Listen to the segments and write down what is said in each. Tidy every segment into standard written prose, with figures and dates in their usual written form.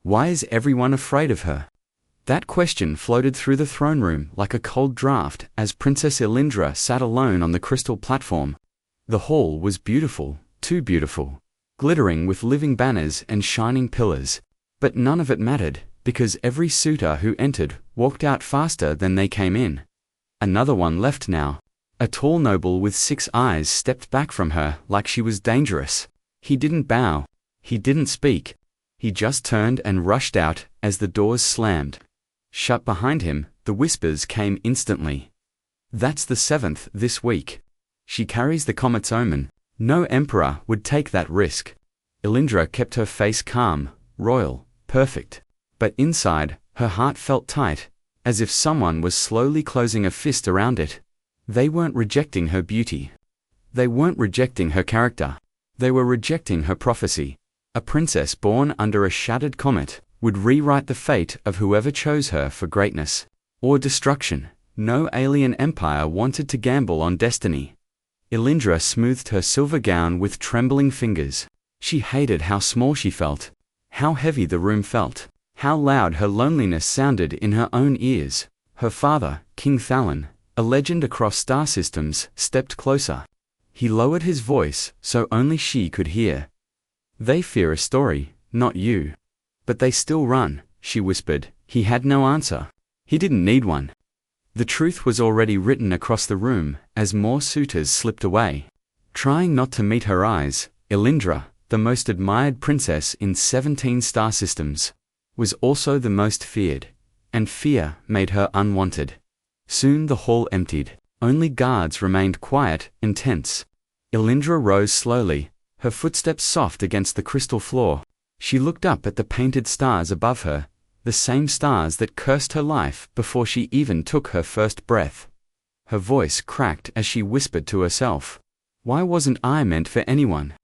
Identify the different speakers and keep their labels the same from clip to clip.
Speaker 1: Why is everyone afraid of her? That question floated through the throne room like a cold draft as Princess Elindra sat alone on the crystal platform. The hall was beautiful, too beautiful, glittering with living banners and shining pillars. But none of it mattered, because every suitor who entered walked out faster than they came in. Another one left now. A tall noble with 6 eyes stepped back from her like she was dangerous. He didn't bow. He didn't speak. He just turned and rushed out as the doors slammed shut behind him. The whispers came instantly. That's the 7th this week. She carries the comet's omen. No emperor would take that risk. Elindra kept her face calm, royal, perfect. But inside, her heart felt tight, as if someone was slowly closing a fist around it. They weren't rejecting her beauty. They weren't rejecting her character. They were rejecting her prophecy. A princess born under a shattered comet would rewrite the fate of whoever chose her for greatness or destruction. No alien empire wanted to gamble on destiny. Elindra smoothed her silver gown with trembling fingers. She hated how small she felt, how heavy the room felt, how loud her loneliness sounded in her own ears. Her father, King Thalon, a legend across star systems, stepped closer. He lowered his voice so only she could hear. They fear a story, not you. But they still run, she whispered. He had no answer. He didn't need one. The truth was already written across the room as more suitors slipped away. Trying not to meet her eyes, Elindra, the most admired princess in 17 star systems, was also the most feared, and fear made her unwanted. Soon the hall emptied. Only guards remained quiet and tense. Elindra rose slowly, her footsteps soft against the crystal floor. She looked up at the painted stars above her, the same stars that cursed her life before she even took her first breath. Her voice cracked as she whispered to herself, "Why wasn't I meant for anyone?"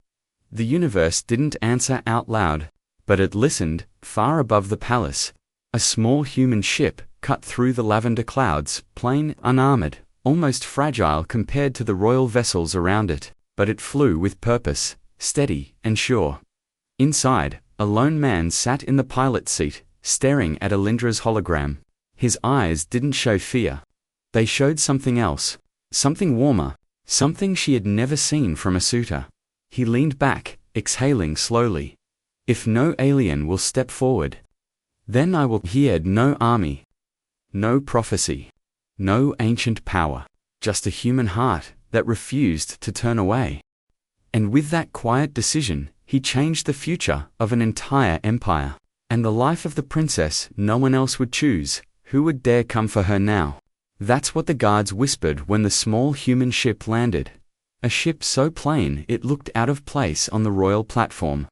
Speaker 1: The universe didn't answer out loud, but it listened, far above the palace. A small human ship cut through the lavender clouds, plain, unarmored, almost fragile compared to the royal vessels around it, but it flew with purpose, steady and sure. Inside, a lone man sat in the pilot's seat, staring at Elindra's hologram. His eyes didn't show fear. They showed something else, something warmer, something she had never seen from a suitor. He leaned back, exhaling slowly. "If no alien will step forward, then I will." He had no army, no prophecy, no ancient power, just a human heart that refused to turn away. And with that quiet decision, he changed the future of an entire empire, and the life of the princess no one else would choose. Who would dare come for her now? That's what the guards whispered when the small human ship landed. A ship so plain it looked out of place on the royal platform.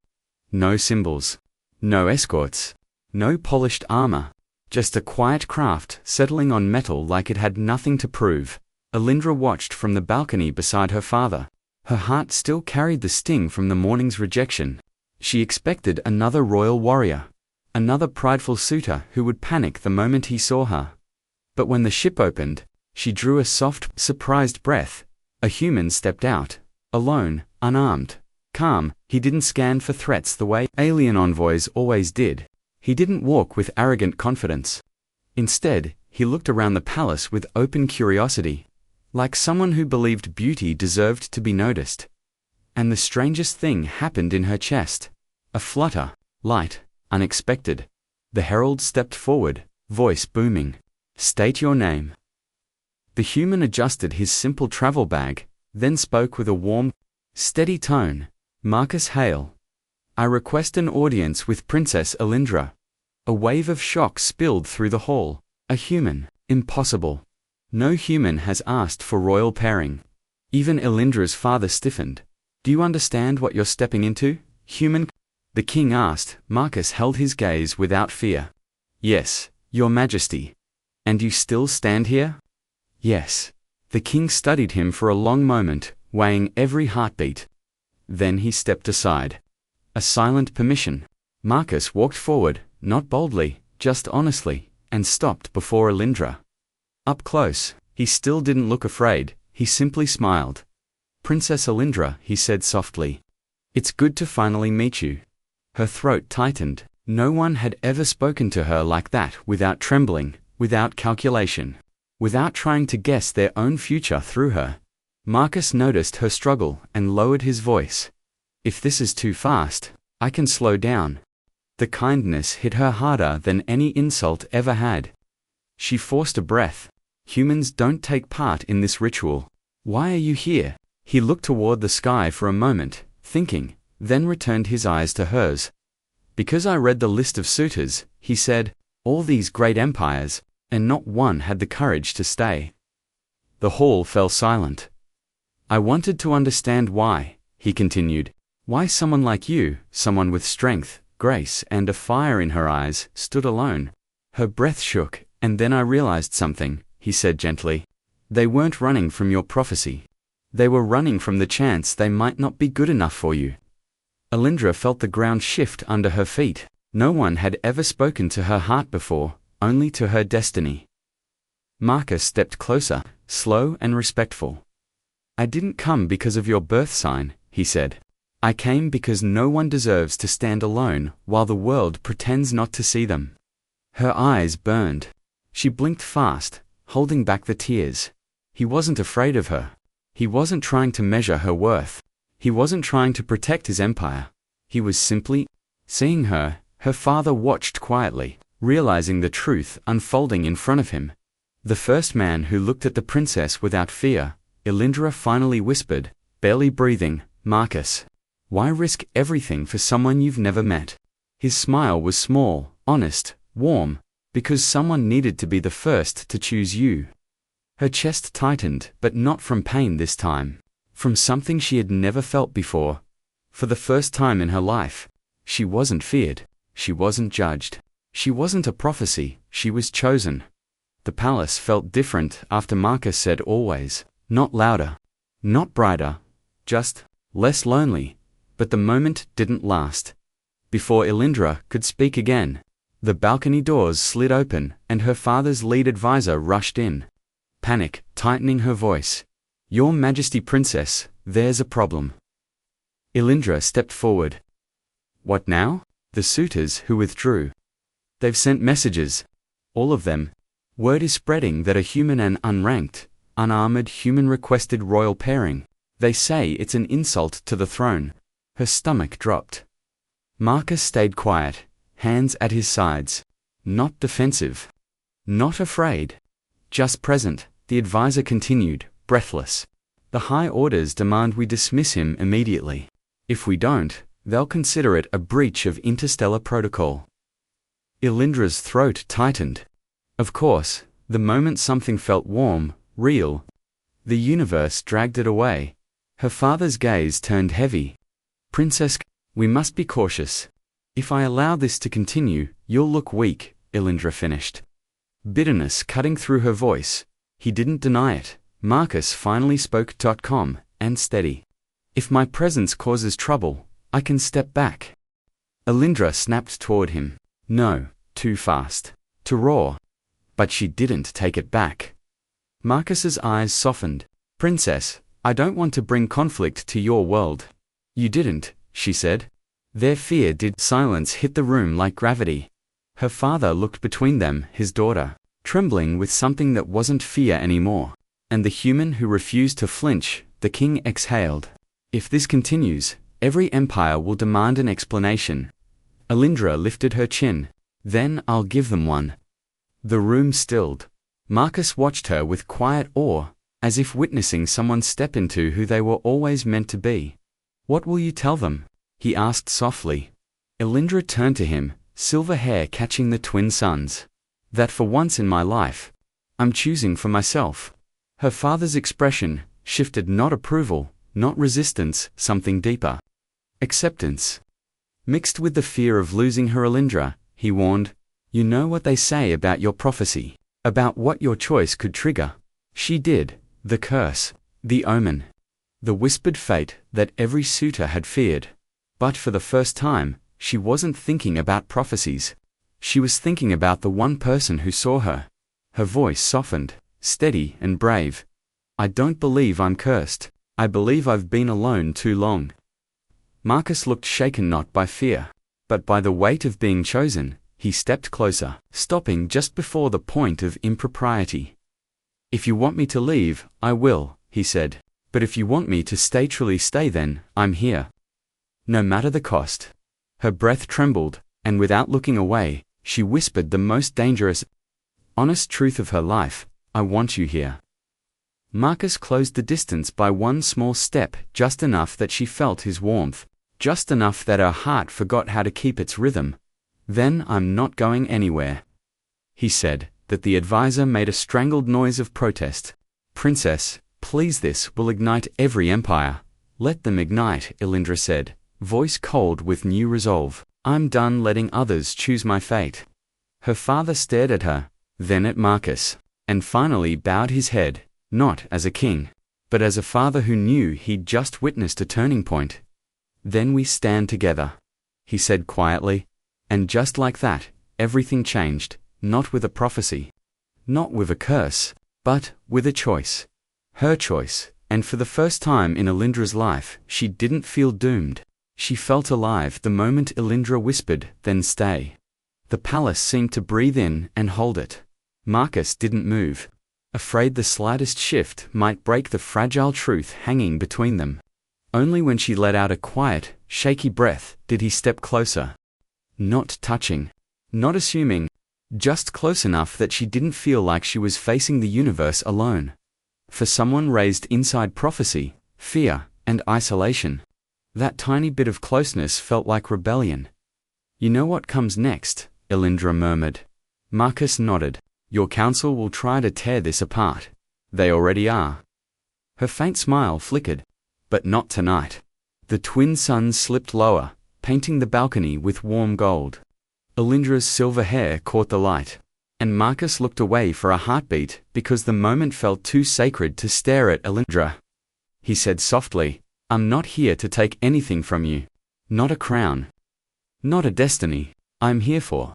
Speaker 1: No symbols, no escorts, no polished armor, just a quiet craft settling on metal like it had nothing to prove. Elindra watched from the balcony beside her father. Her heart still carried the sting from the morning's rejection. She expected another royal warrior, another prideful suitor who would panic the moment he saw her. But when the ship opened, she drew a soft, surprised breath. A human stepped out, alone, unarmed, calm. He didn't scan for threats the way alien envoys always did. He didn't walk with arrogant confidence. Instead, he looked around the palace with open curiosity, like someone who believed beauty deserved to be noticed. And the strangest thing happened in her chest. A flutter, light, unexpected. The herald stepped forward, voice booming. "State your name." The human adjusted his simple travel bag, then spoke with a warm, steady tone. "Marcus Hale. I request an audience with Princess Elindra." A wave of shock spilled through the hall. A human. Impossible. No human has asked for royal pairing. Even Elindra's father stiffened. "Do you understand what you're stepping into, human?" the king asked. Marcus held his gaze without fear. "Yes, your majesty." "And you still stand here?" "Yes." The king studied him for a long moment, weighing every heartbeat. Then he stepped aside. A silent permission. Marcus walked forward, not boldly, just honestly, and stopped before Elindra. Up close, he still didn't look afraid, he simply smiled. "Princess Elindra," he said softly. "It's good to finally meet you." Her throat tightened. No one had ever spoken to her like that, without trembling, without calculation, without trying to guess their own future through her. Marcus noticed her struggle and lowered his voice. If this is too fast, I can slow down. The kindness hit her harder than any insult ever had. She forced a breath. Humans don't take part in this ritual. Why are you here? He looked toward the sky for a moment, thinking, then returned his eyes to hers. Because I read the list of suitors, he said, all these great empires, and not one had the courage to stay. The hall fell silent. I wanted to understand why, he continued. Why someone like you, someone with strength, grace, and a fire in her eyes, stood alone. Her breath shook, and then I realized something, he said gently. They weren't running from your prophecy. They were running from the chance they might not be good enough for you. Elindra felt the ground shift under her feet. No one had ever spoken to her heart before, only to her destiny. Marcus stepped closer, slow and respectful. I didn't come because of your birth sign, he said. I came because no one deserves to stand alone while the world pretends not to see them. Her eyes burned. She blinked fast, holding back the tears. He wasn't afraid of her. He wasn't trying to measure her worth. He wasn't trying to protect his empire. He was simply seeing her. Her father watched quietly, realizing the truth unfolding in front of him. The first man who looked at the princess without fear, Elindra finally whispered, barely breathing, Marcus. Why risk everything for someone you've never met? His smile was small, honest, warm, because someone needed to be the first to choose you. Her chest tightened, but not from pain this time. From something she had never felt before. For the first time in her life, she wasn't feared. She wasn't judged. She wasn't a prophecy, she was chosen. The palace felt different after Marcus said always, not louder, not brighter, just less lonely. But the moment didn't last. Before Elindra could speak again, the balcony doors slid open and her father's lead advisor rushed in. Panic tightening her voice. Your Majesty Princess, there's a problem. Elindra stepped forward. What now? The suitors who withdrew. They've sent messages. All of them. Word is spreading that a human and unranked, unarmored human requested royal pairing. They say it's an insult to the throne. Her stomach dropped. Marcus stayed quiet, hands at his sides. Not defensive. Not afraid. Just present, the advisor continued, breathless. The high orders demand we dismiss him immediately. If we don't, they'll consider it a breach of interstellar protocol. Elindra's throat tightened. Of course, the moment something felt warm, real, the universe dragged it away. Her father's gaze turned heavy. Princess, we must be cautious. If I allow this to continue, you'll look weak, Elindra finished. Bitterness cutting through her voice. He didn't deny it. Marcus finally spoke. Calm and steady. If my presence causes trouble, I can step back. Elindra snapped toward him. No, too fast. To roar. But she didn't take it back. Marcus's eyes softened. Princess, I don't want to bring conflict to your world. You didn't, she said. Their fear did. Silence hit the room like gravity. Her father looked between them, his daughter, trembling with something that wasn't fear anymore. And the human who refused to flinch, the king exhaled. If this continues, every empire will demand an explanation. Elindra lifted her chin. Then I'll give them one. The room stilled. Marcus watched her with quiet awe, as if witnessing someone step into who they were always meant to be. What will you tell them? He asked softly. Elindra turned to him, silver hair catching the twin suns. That for once in my life, I'm choosing for myself. Her father's expression shifted, not approval, not resistance, something deeper. Acceptance. Mixed with the fear of losing her. Elindra, he warned, you know what they say about your prophecy, about what your choice could trigger. She did. The curse, the omen, the whispered fate that every suitor had feared. But for the first time, she wasn't thinking about prophecies. She was thinking about the one person who saw her. Her voice softened, steady and brave. I don't believe I'm cursed. I believe I've been alone too long. Marcus looked shaken, not by fear, but by the weight of being chosen, he stepped closer, stopping just before the point of impropriety. "If you want me to leave, I will," he said. "But if you want me to stay, truly stay, then I'm here. No matter the cost." Her breath trembled, and without looking away, she whispered the most dangerous, honest truth of her life: "I want you here." Marcus closed the distance by one small step, just enough that she felt his warmth, just enough that her heart forgot how to keep its rhythm. "Then I'm not going anywhere," he said. That the advisor made a strangled noise of protest. "Princess, please, this will ignite every empire." "Let them ignite," Elindra said, voice cold with new resolve. "I'm done letting others choose my fate." Her father stared at her, then at Marcus, and finally bowed his head, not as a king, but as a father who knew he'd just witnessed a turning point. "Then we stand together," he said quietly. And just like that, everything changed, not with a prophecy, not with a curse, but with a choice. Her choice, and for the first time in Elindra's life, she didn't feel doomed. She felt alive the moment Elindra whispered, "Then stay." The palace seemed to breathe in and hold it. Marcus didn't move, afraid the slightest shift might break the fragile truth hanging between them. Only when she let out a quiet, shaky breath did he step closer. Not touching, not assuming, just close enough that she didn't feel like she was facing the universe alone. For someone raised inside prophecy, fear, and isolation, that tiny bit of closeness felt like rebellion. "You know what comes next," Elindra murmured. Marcus nodded. "Your council will try to tear this apart. They already are." Her faint smile flickered. "But not tonight." The twin suns slipped lower, painting the balcony with warm gold. Elindra's silver hair caught the light, and Marcus looked away for a heartbeat because the moment felt too sacred to stare at Elindra. He said softly, "I'm not here to take anything from you. Not a crown. Not a destiny. I'm here for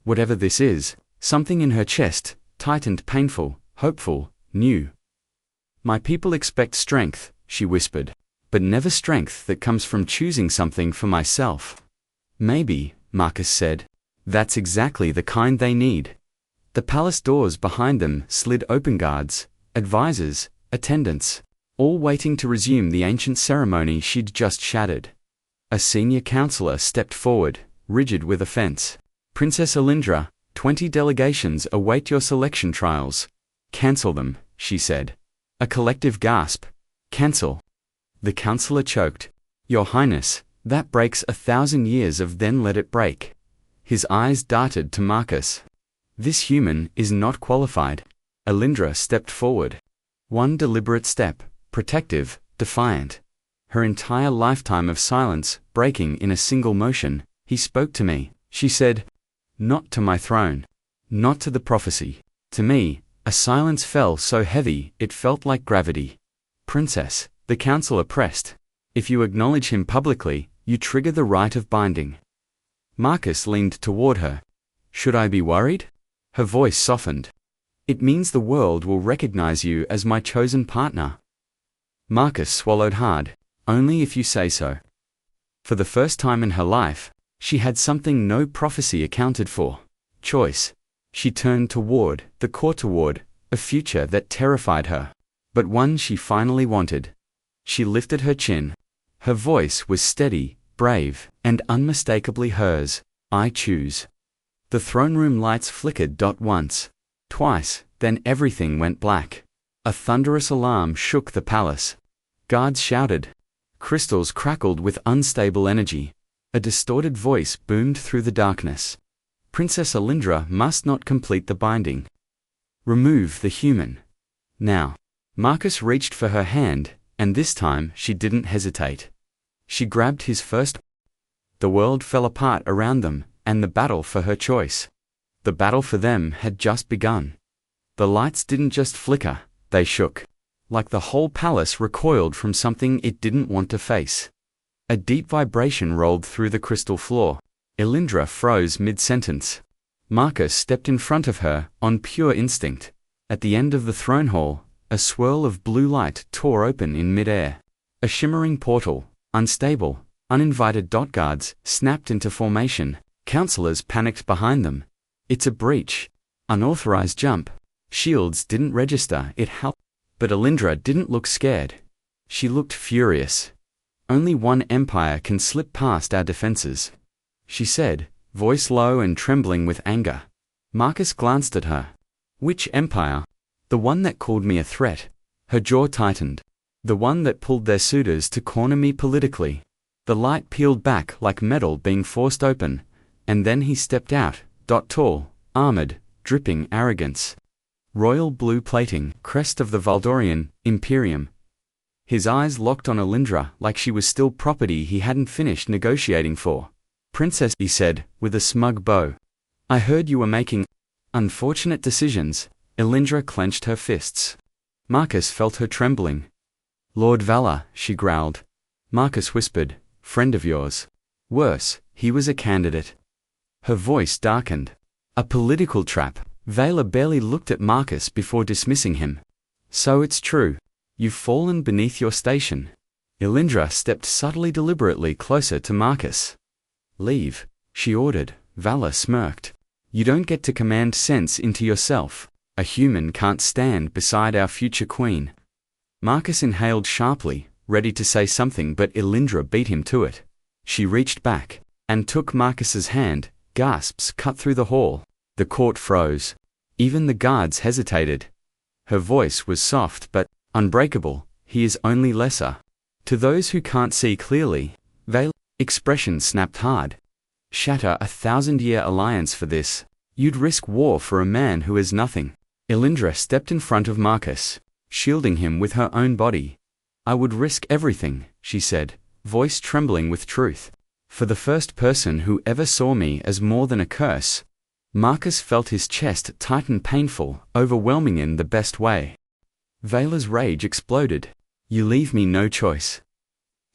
Speaker 1: whatever this is." Something in her chest tightened, painful, hopeful, new. "My people expect strength," she whispered, "but never strength that comes from choosing something for myself." "Maybe," Marcus said, "that's exactly the kind they need." The palace doors behind them slid open, guards, advisors, attendants, all waiting to resume the ancient ceremony she'd just shattered. A senior counselor stepped forward, rigid with offense. "Princess Elindra, 20 delegations await your selection trials." "Cancel them," she said. A collective gasp. "Cancel." The counselor choked. "Your Highness, that breaks 1,000 years of then let it break." His eyes darted to Marcus. "This human is not qualified." Elindra stepped forward. One deliberate step, protective, defiant. Her entire lifetime of silence breaking in a single motion. "He spoke to me," she said. "Not to my throne. Not to the prophecy. To me." A silence fell so heavy it felt like gravity. "Princess," the counselor pressed, "if you acknowledge him publicly, you trigger the rite of binding." Marcus leaned toward her. "Should I be worried?" Her voice softened. "It means the world will recognize you as my chosen partner." Marcus swallowed hard. "Only if you say so." For the first time in her life, she had something no prophecy accounted for. Choice. She turned toward the court, toward a future that terrified her, but one she finally wanted. She lifted her chin. Her voice was steady, brave, and unmistakably hers. "I choose." The throne room lights flickered once, twice, then everything went black. A thunderous alarm shook the palace. Guards shouted. Crystals crackled with unstable energy. A distorted voice boomed through the darkness. "Princess Elindra must not complete the binding. Remove the human. Now." Marcus reached for her hand, and this time she didn't hesitate. She grabbed his first. The world fell apart around them, and the battle for her choice, the battle for them, had just begun. The lights didn't just flicker, they shook. Like the whole palace recoiled from something it didn't want to face. A deep vibration rolled through the crystal floor. Elindra froze mid-sentence. Marcus stepped in front of her, on pure instinct. At the end of the throne hall, a swirl of blue light tore open in mid-air. A shimmering portal, unstable, Uninvited guards snapped into formation. Counselors panicked behind them. It's a breach. Unauthorized jump. Shields didn't register. It helped. But Elindra didn't look scared. She looked furious. Only one empire can slip past our defenses, she said, voice low and trembling with anger. Marcus glanced at her. Which empire? The one that called me a threat. Her jaw tightened. The one that pulled their suitors to corner me politically. The light peeled back like metal being forced open, and then he stepped out, tall, armored, dripping arrogance. Royal blue plating, crest of the Valdorian Imperium. His eyes locked on Elindra like she was still property he hadn't finished negotiating for. Princess, he said, with a smug bow. I heard you were making unfortunate decisions. Elindra clenched her fists. Marcus felt her trembling. Lord Valor, she growled. Marcus whispered, friend of yours. Worse, he was a candidate. Her voice darkened. A political trap. Valor barely looked at Marcus before dismissing him. So it's true. You've fallen beneath your station. Elindra stepped subtly deliberately closer to Marcus. Leave, she ordered. Valor smirked. You don't get to command sense into yourself. A human can't stand beside our future queen. Marcus inhaled sharply, ready to say something, but Elindra beat him to it. She reached back and took Marcus's hand. Gasps cut through the hall. The court froze. Even the guards hesitated. Her voice was soft but unbreakable. He is only lesser. To those who can't see clearly, Valor's expression snapped hard. Shatter 1,000-year alliance for this. You'd risk war for a man who is nothing. Elindra stepped in front of Marcus, shielding him with her own body. I would risk everything, she said, voice trembling with truth. For the first person who ever saw me as more than a curse. Marcus felt his chest tighten, painful, overwhelming in the best way. Valor's rage exploded. You leave me no choice.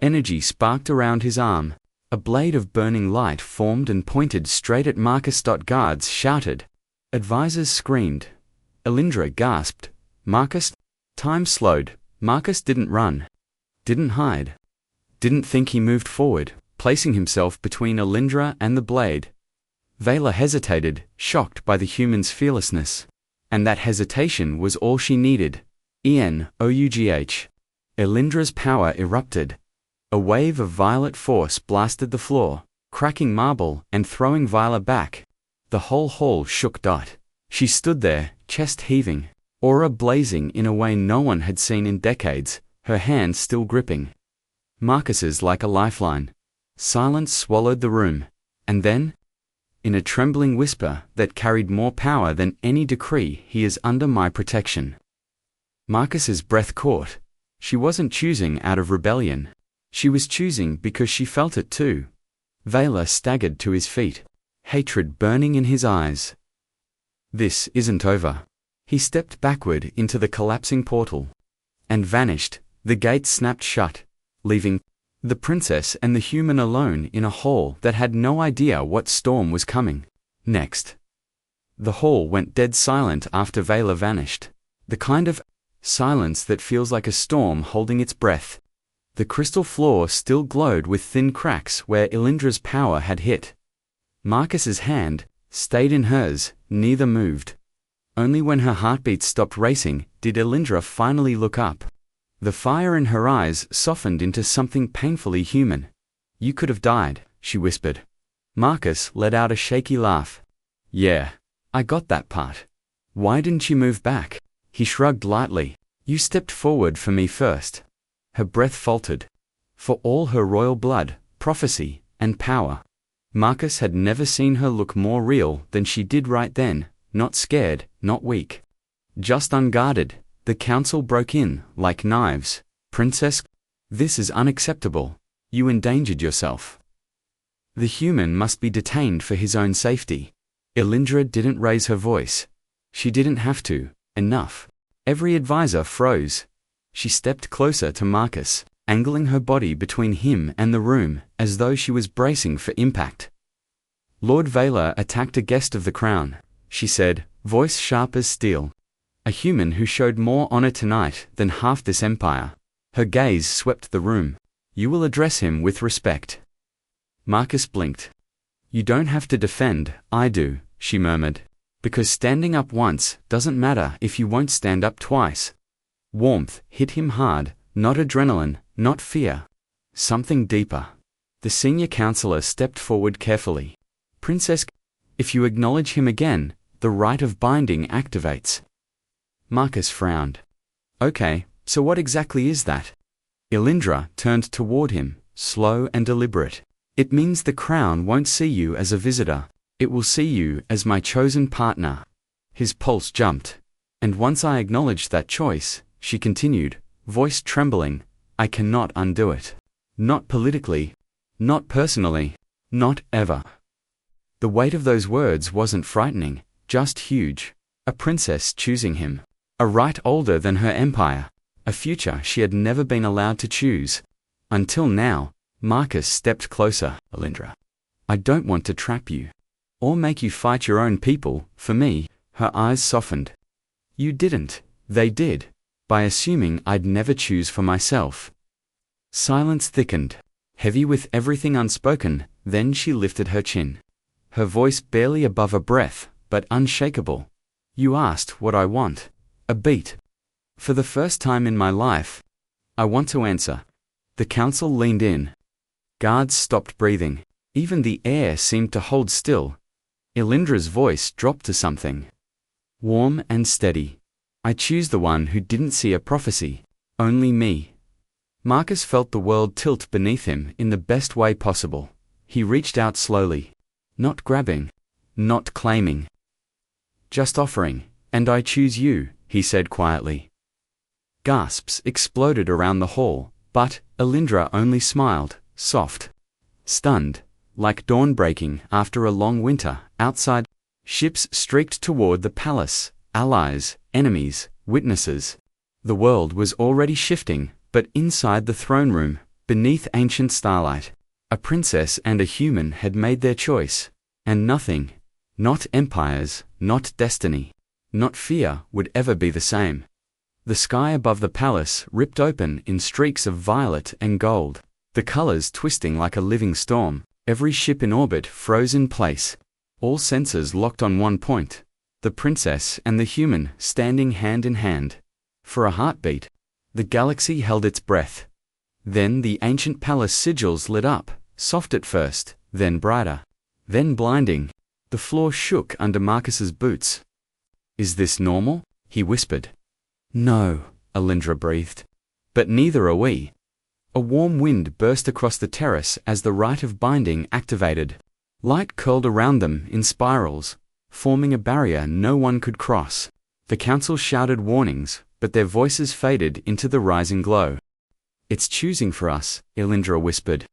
Speaker 1: Energy sparked around his arm. A blade of burning light formed and pointed straight at Marcus. Guards shouted. Advisors screamed. Elindra gasped. Marcus? Time slowed. Marcus didn't run. Didn't hide. Didn't think. He moved forward, placing himself between Elindra and the blade. Valor hesitated, shocked by the human's fearlessness. And that hesitation was all she needed. Ough. Elindra's power erupted. A wave of violet force blasted the floor, cracking marble and throwing Valor back. The whole hall shook. She stood there, chest heaving, aura blazing in a way no one had seen in decades, her hand still gripping Marcus's like a lifeline. Silence swallowed the room. And then, in a trembling whisper that carried more power than any decree, he is under my protection. Marcus's breath caught. She wasn't choosing out of rebellion. She was choosing because she felt it too. Valor staggered to his feet, hatred burning in his eyes. This isn't over. He stepped backward into the collapsing portal and vanished. The gate snapped shut, leaving the princess and the human alone in a hall that had no idea what storm was coming next. The hall went dead silent after Valor vanished. The kind of silence that feels like a storm holding its breath. The crystal floor still glowed with thin cracks where Elindra's power had hit. Marcus's hand stayed in hers, neither moved. Only when her heartbeat stopped racing did Elindra finally look up. The fire in her eyes softened into something painfully human. You could have died, she whispered. Marcus let out a shaky laugh. Yeah, I got that part. Why didn't you move back? He shrugged lightly. You stepped forward for me first. Her breath faltered. For all her royal blood, prophecy, and power. Marcus had never seen her look more real than she did right then, not scared, not weak. Just unguarded. The council broke in, like knives. Princess, this is unacceptable. You endangered yourself. The human must be detained for his own safety. Elindra didn't raise her voice. She didn't have to. Enough. Every advisor froze. She stepped closer to Marcus, angling her body between him and the room, as though she was bracing for impact. Lord Valor attacked a guest of the crown, she said, voice sharp as steel. A human who showed more honor tonight than half this empire. Her gaze swept the room. You will address him with respect. Marcus blinked. You don't have to defend, I do, she murmured. Because standing up once doesn't matter if you won't stand up twice. Warmth hit him hard, not adrenaline, not fear. Something deeper. The senior counselor stepped forward carefully. Princess, if you acknowledge him again, the rite of binding activates. Marcus frowned. Okay, so what exactly is that? Elindra turned toward him, slow and deliberate. It means the crown won't see you as a visitor. It will see you as my chosen partner. His pulse jumped. And once I acknowledged that choice, she continued, voice trembling, I cannot undo it. Not politically. Not personally. Not ever. The weight of those words wasn't frightening, just huge. A princess choosing him. A right older than her empire. A future she had never been allowed to choose. Until now. Marcus stepped closer. Elindra. I don't want to trap you. Or make you fight your own people, for me. Her eyes softened. You didn't. They did. By assuming I'd never choose for myself. Silence thickened. Heavy with everything unspoken, then she lifted her chin. Her voice barely above a breath, but unshakable. You asked what I want. A beat. For the first time in my life. I want to answer. The council leaned in. Guards stopped breathing. Even the air seemed to hold still. Elindra's voice dropped to something warm and steady. I choose the one who didn't see a prophecy. Only me. Marcus felt the world tilt beneath him in the best way possible. He reached out slowly. Not grabbing. Not claiming. Just offering. And I choose you, he said quietly. Gasps exploded around the hall, but Elindra only smiled, soft. Stunned. Like dawn breaking after a long winter, outside, ships streaked toward the palace, allies, enemies, witnesses. The world was already shifting, but inside the throne room, beneath ancient starlight, a princess and a human had made their choice, and nothing, not empires, not destiny, not fear would ever be the same. The sky above the palace ripped open in streaks of violet and gold, the colors twisting like a living storm. Every ship in orbit froze in place. All senses locked on one point. The princess and the human standing hand in hand. For a heartbeat. The galaxy held its breath. Then the ancient palace sigils lit up, soft at first, then brighter. Then blinding. The floor shook under Marcus's boots. Is this normal? He whispered. No, Elindra breathed. But neither are we. A warm wind burst across the terrace as the rite of binding activated. Light curled around them in spirals, forming a barrier no one could cross. The council shouted warnings, but their voices faded into the rising glow. It's choosing for us, Elindra whispered.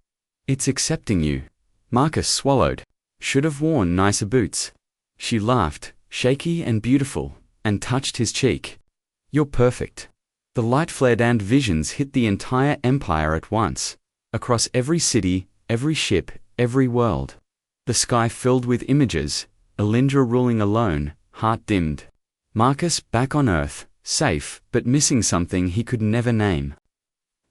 Speaker 1: It's accepting you. Marcus swallowed. Should have worn nicer boots. She laughed, shaky and beautiful, and touched his cheek. You're perfect. The light flared and visions hit the entire empire at once, across every city, every ship, every world. The sky filled with images, Elindra ruling alone, heart dimmed. Marcus back on Earth, safe, but missing something he could never name.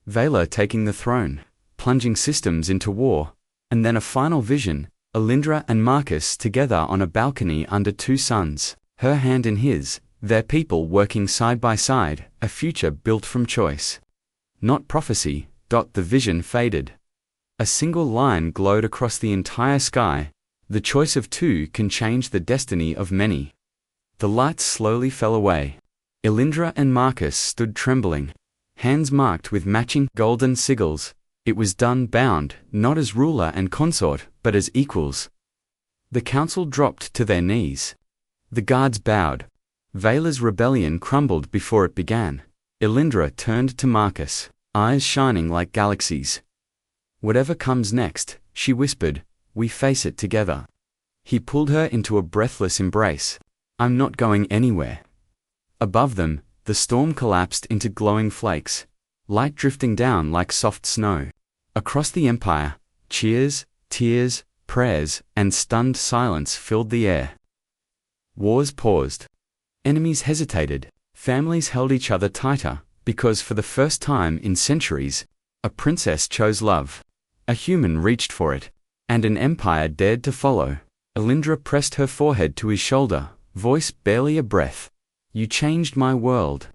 Speaker 1: Vela taking the throne, plunging systems into war, and then a final vision, Elindra and Marcus together on a balcony under two suns, her hand in his. Their people working side by side, a future built from choice. Not prophecy. The vision faded. A single line glowed across the entire sky. The choice of two can change the destiny of many. The lights slowly fell away. Elindra and Marcus stood trembling, hands marked with matching golden sigils. It was done bound, not as ruler and consort, but as equals. The council dropped to their knees. The guards bowed. Vela's rebellion crumbled before it began. Elindra turned to Marcus, eyes shining like galaxies. Whatever comes next, she whispered, we face it together. He pulled her into a breathless embrace. I'm not going anywhere. Above them, the storm collapsed into glowing flakes, light drifting down like soft snow. Across the empire, cheers, tears, prayers, and stunned silence filled the air. Wars paused. Enemies hesitated, families held each other tighter, because for the first time in centuries, a princess chose love. A human reached for it, And an empire dared to follow. Elindra pressed her forehead to his shoulder, voice barely a breath. You changed my world.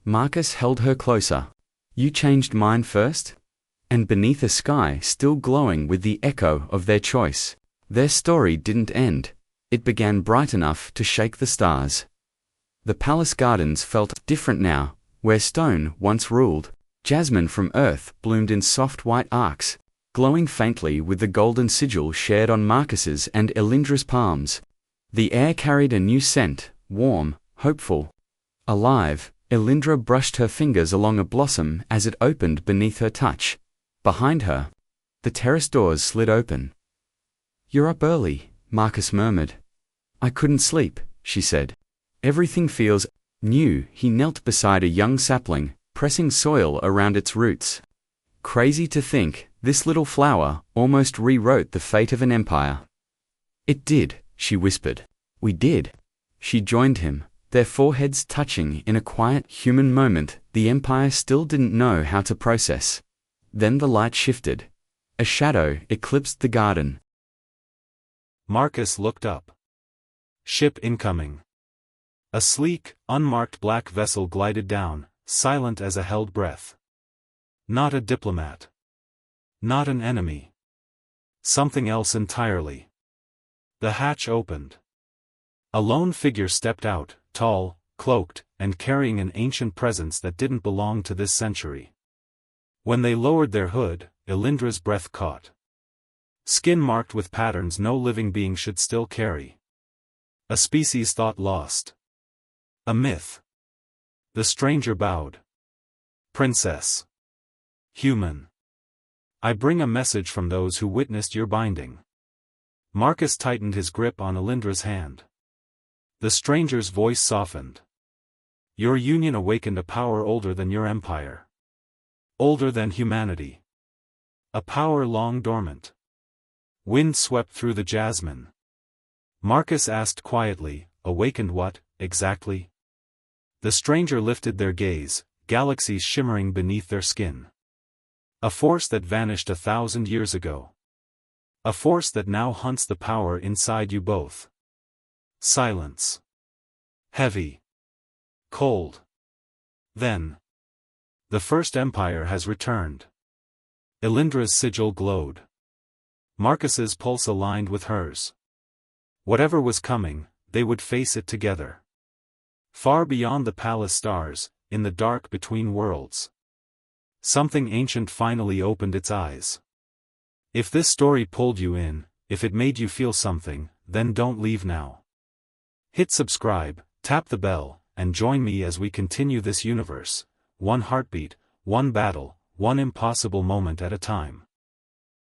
Speaker 1: Marcus held her closer. You changed mine first? And beneath a sky still glowing with the echo of their choice, their story didn't end. It began bright enough to shake the stars. The palace gardens felt different now, where stone once ruled. Jasmine from earth bloomed in soft white arcs, glowing faintly with the golden sigil shared on Marcus's and Elindra's palms. The air carried a new scent, warm, hopeful. Alive, Elindra brushed her fingers along a blossom as it opened beneath her touch. Behind her, the terrace doors slid open. You're up early, Marcus murmured. I couldn't sleep, she said. Everything feels new. He knelt beside a young sapling, pressing soil around its roots. Crazy to think, this little flower almost rewrote the fate of an empire. It did, she whispered. We did. She joined him, their foreheads touching in a quiet, human moment the empire still didn't know how to process. Then the light shifted. A shadow eclipsed the garden.
Speaker 2: Marcus looked up. Ship incoming. A sleek, unmarked black vessel glided down, silent as a held breath. Not a diplomat. Not an enemy. Something else entirely. The hatch opened. A lone figure stepped out, tall, cloaked, and carrying an ancient presence that didn't belong to this century. When they lowered their hood, Elindra's breath caught. Skin marked with patterns no living being should still carry. A species thought lost. A myth. The stranger bowed. Princess. Human. I bring a message from those who witnessed your binding. Marcus tightened his grip on Elindra's hand. The stranger's voice softened. Your union awakened a power older than your empire. Older than humanity. A power long dormant. Wind swept through the jasmine. Marcus asked quietly, awakened what, exactly? The stranger lifted their gaze, galaxies shimmering beneath their skin. A force that vanished 1,000 years ago. A force that now hunts the power inside you both. Silence. Heavy. Cold. Then. The first empire has returned. Elindra's sigil glowed. Marcus's pulse aligned with hers. Whatever was coming, they would face it together. Far beyond the palace stars, in the dark between worlds. Something ancient finally opened its eyes. If this story pulled you in, if it made you feel something, then don't leave now. Hit subscribe, tap the bell, and join me as we continue this universe, one heartbeat, one battle, one impossible moment at a time.